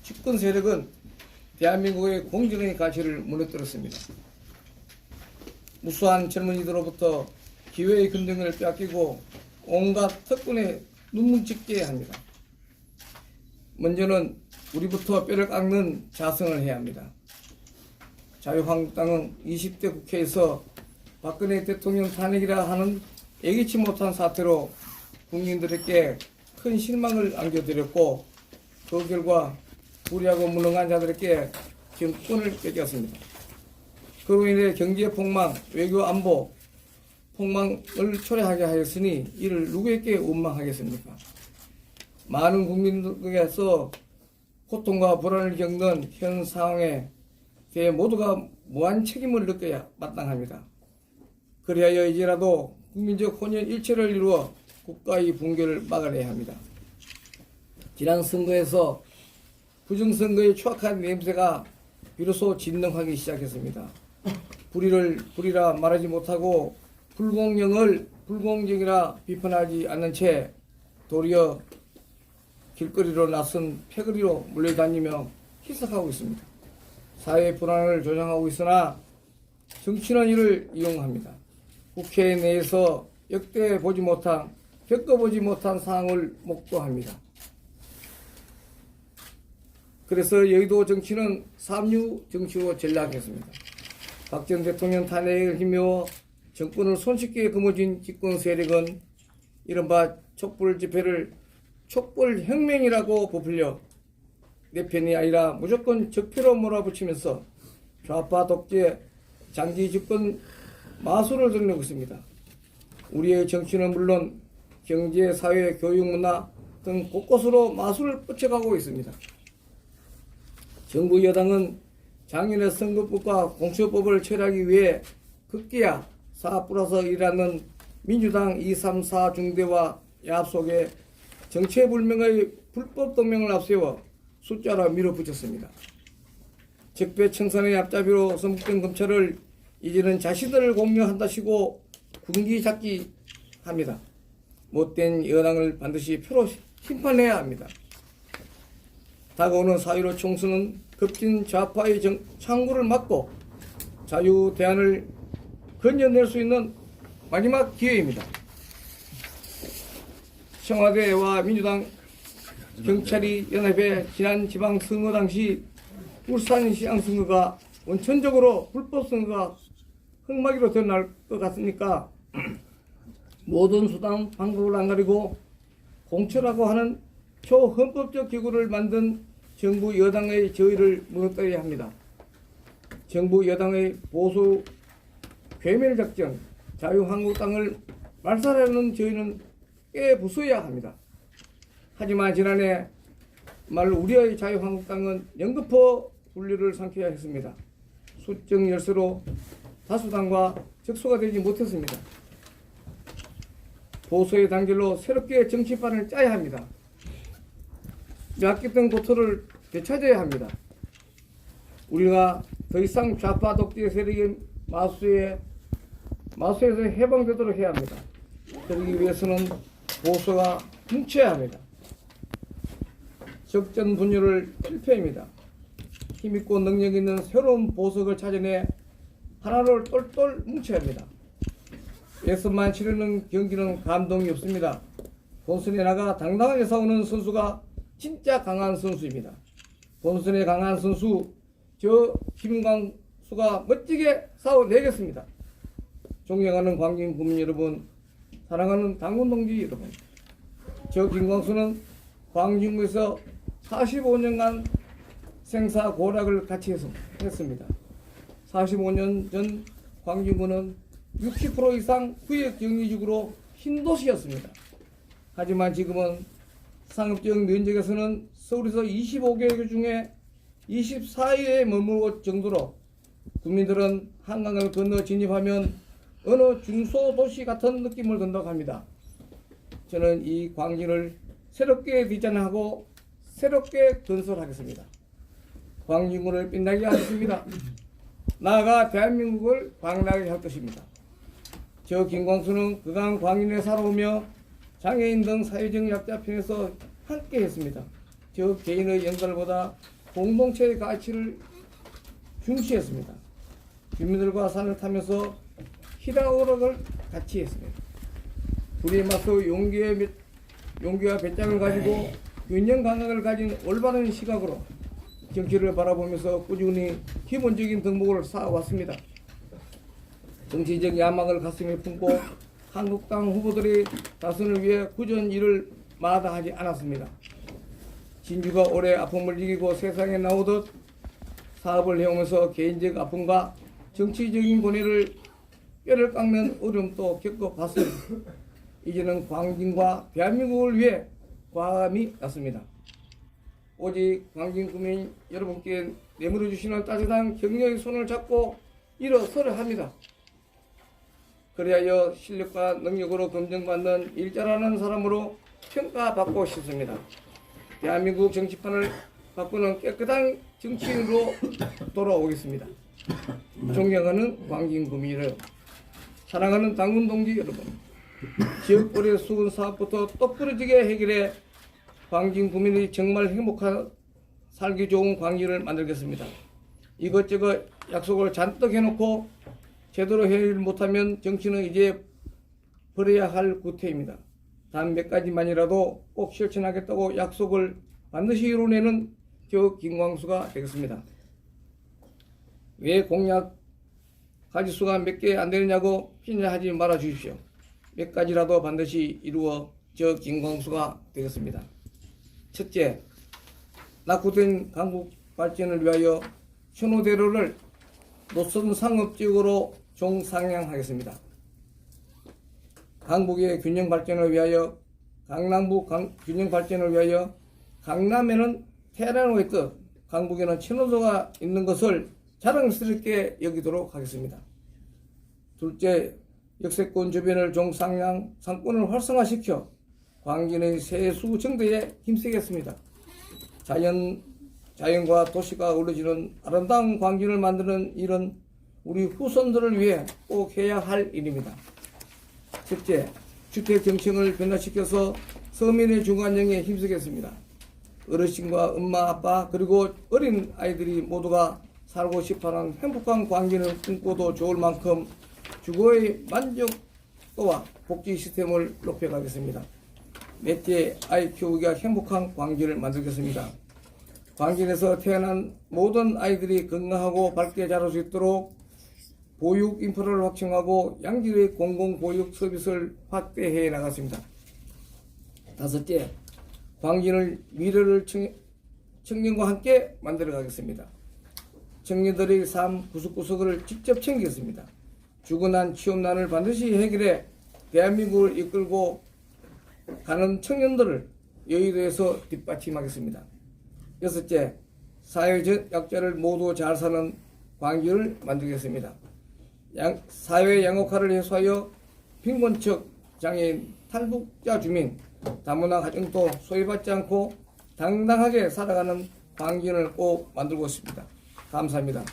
집권 세력은 대한민국의 공정의 가치를 무너뜨렸습니다. 무수한 젊은이들로부터 기회의 근등을 빼앗기고 온갖 특권에 눈물 짓게 합니다. 먼저는 우리부터 뼈를 깎는 자성을 해야 합니다. 자유한국당은 20대 국회에서 박근혜 대통령 탄핵이라 하는 예기치 못한 사태로 국민들에게 큰 실망을 안겨드렸고, 그 결과 불의하고 무능한 자들에게 정권을 뺏겼습니다. 그로 인해 경제 폭망, 외교 안보 폭망을 초래하게 하였으니 이를 누구에게 원망하겠습니까? 많은 국민들에게서 고통과 불안을 겪는 현 상황에 대해 모두가 무한 책임을 느껴야 마땅합니다. 그리하여 이제라도 국민적 혼연 일체를 이루어 국가의 붕괴를 막아내야 합니다. 지난 선거에서 부정선거의 추악한 냄새가 비로소 진동하기 시작했습니다. 불의라 말하지 못하고 불공정을 불공정이라 비판하지 않는 채 도리어 길거리로 나선 패거리로 몰려다니며 희석하고 있습니다. 사회 불안을 조장하고 있으나 정치는 이를 이용합니다. 국회 내에서 역대 겪어보지 못한 상황을 목도합니다. 그래서 여의도 정치는 삼류 정치로 전락했습니다. 박 전 대통령 탄핵을 힘입어 정권을 손쉽게 거머쥔 집권 세력은 이른바 촛불 집회를 촛불혁명이라고 부풀려 내 편이 아니라 무조건 적폐로 몰아붙이면서 좌파 독재 장기 집권 마술을 드러내고 있습니다. 우리의 정치는 물론 경제, 사회, 교육, 문화 등 곳곳으로 마술을 뻗쳐가고 있습니다. 정부 여당은 작년에 선거법과 공수처법을 처리하기 위해 급기야 4+1이라는 민주당 234 중대와 야합 속에 정체불명의 불법 동맹을 앞세워 숫자로 밀어붙였습니다. 적폐청산의 앞잡이로 선목된 검찰을 이제는 자신들을 공격한다시고 군기잡기 합니다. 못된 여당을 반드시 표로 심판해야 합니다. 다가오는 4.15 총선은 급진 좌파의 창구를 막고 자유 대안을 건져낼 수 있는 마지막 기회입니다. 청와대와 민주당, 경찰이 연합해 지난 지방선거 당시 울산시장 선거가 원천적으로 불법선거가 흑막이로 드러날 것 같으니까 모든 수단 방법을 안 가리고 공천하고 하는 초헌법적 기구를 만든 정부 여당의 저희를 무너뜨려야 합니다. 정부 여당의 보수 괴멸작전, 자유한국당을 말살하는 저희는 깨부숴야 합니다. 하지만 지난해 우리의 자유한국당은 연거푸 분류를 삼켜야 했습니다. 수적 열세로 다수당과 적소가 되지 못했습니다. 보수의 단결로 새롭게 정치판을 짜야 합니다. 앗겼던 고토를 되찾아야 합니다. 우리가 더 이상 좌파 독재 세력의 마수에서 해방되도록 해야 합니다. 그러기 위해서는 보수가 뭉쳐야 합니다. 적전 분열을 필요합니다. 힘있고 능력 있는 새로운 보석을 찾아내 하나로 똘똘 뭉쳐야 합니다. 예선만 치르는 경기는 감동이 없습니다. 본선에 나가 당당하게 싸우는 선수가 진짜 강한 선수입니다. 본선에 강한 선수 저 김광수가 멋지게 싸워내겠습니다. 존경하는 광진 국민 여러분, 사랑하는 당군 동지 여러분, 저 김광수는 광진구에서 45년간 생사고락을 같이 했습니다. 45년 전 광진구는 60% 이상 구역정리직으로 흰도시였습니다. 하지만 지금은 상업적 면적에서는 서울에서 25개 중에 24위에 머무를 정도로 국민들은 한강을 건너 진입하면 어느 중소도시 같은 느낌을 든다고 합니다. 저는 이 광진을 새롭게 디자인하고 새롭게 건설하겠습니다. 광진구를 빛나게 하겠습니다. 나아가 대한민국을 광나게 할 것입니다. 저 김광수는 그간 광진에 살아오며 장애인 등 사회적 약자 편에서 함께 했습니다. 저 개인의 연결보다 공동체의 가치를 중시했습니다. 주민들과 산을 타면서 희락오락을 같이 했습니다. 불에 맞서 용기와 배짱을 가지고 균형 감각을 가진 올바른 시각으로 정치를 바라보면서 꾸준히 기본적인 덕목을 쌓아왔습니다. 정치적 야망을 가슴에 품고 한국당 후보들의 다선을 위해 굳은 일을 마다하지 않았습니다. 진주가 올해 아픔을 이기고 세상에 나오듯 사업을 해오면서 개인적 아픔과 정치적인 고뇌를 뼈를 깎는 어려움도 겪어봤습니다. 이제는 광진과 대한민국을 위해 과감히 났습니다. 오직 광진 구민 여러분께 내밀어 주시는 따뜻한 격려의 손을 잡고 일어서려 합니다. 그리하여 실력과 능력으로 검증받는 일자라는 사람으로 평가받고 싶습니다. 대한민국 정치판을 바꾸는 깨끗한 정치인으로 돌아오겠습니다. 존경하는 광진 구민 여러분, 사랑하는 당군 동지 여러분, 지역거리의 수군 사업부터 똑부러지게 해결해 광진 구민이 정말 행복한 살기 좋은 광진을 만들겠습니다. 이것저것 약속을 잔뜩 해놓고 제대로 해결 못하면 정치는 이제 버려야 할 구태입니다. 단 몇 가지만이라도 꼭 실천하겠다고 약속을 반드시 이뤄내는 저 김광수가 되겠습니다. 왜 공약 가지수가 몇 개 안 되느냐고 피냐하지 말아 주십시오. 몇 가지라도 반드시 이루어 저 김광수가 되겠습니다. 첫째, 낙후된 강북 발전을 위하여 신호대로를 노선 상업지역으로 종상향하겠습니다. 강북의 균형 발전을 위하여 강남북 균형 발전을 위하여 강남에는 테헤란으로 있듯 강북에는 신호소가 있는 것을 자랑스럽게 여기도록 하겠습니다. 둘째, 역세권 주변을 종상향 상권을 활성화시켜 광진의 세수 정대에 힘쓰겠습니다. 자연과 도시가 어우러지는 아름다운 광진을 만드는 일은 우리 후손들을 위해 꼭 해야 할 일입니다. 셋째, 주택 정책을 변화시켜서 서민의 중간형에 힘쓰겠습니다. 어르신과 엄마, 아빠 그리고 어린 아이들이 모두가 살고 싶어하는 행복한 광진을 꿈꿔도 좋을 만큼 주거의 만족도와 복지 시스템을 높여가겠습니다. 넷째, 아이 키우기가 행복한 광진을 만들겠습니다. 광진에서 태어난 모든 아이들이 건강하고 밝게 자랄 수 있도록 보육 인프라를 확충하고 양질의 공공보육 서비스를 확대해 나갔습니다. 다섯째, 광진을 미래를 청년과 함께 만들어 가겠습니다. 청년들의 삶 구석구석을 직접 챙기겠습니다. 죽어난 취업난을 반드시 해결해 대한민국을 이끌고 가는 청년들을 여의도에서 뒷받침하겠습니다. 여섯째, 사회적 약자를 모두 잘 사는 광진을 만들겠습니다. 사회 양극화를 해소하여 빈곤층, 장애인, 탈북자 주민, 다문화 가정도 소외받지 않고 당당하게 살아가는 광진을 꼭 만들고 있습니다. 감사합니다.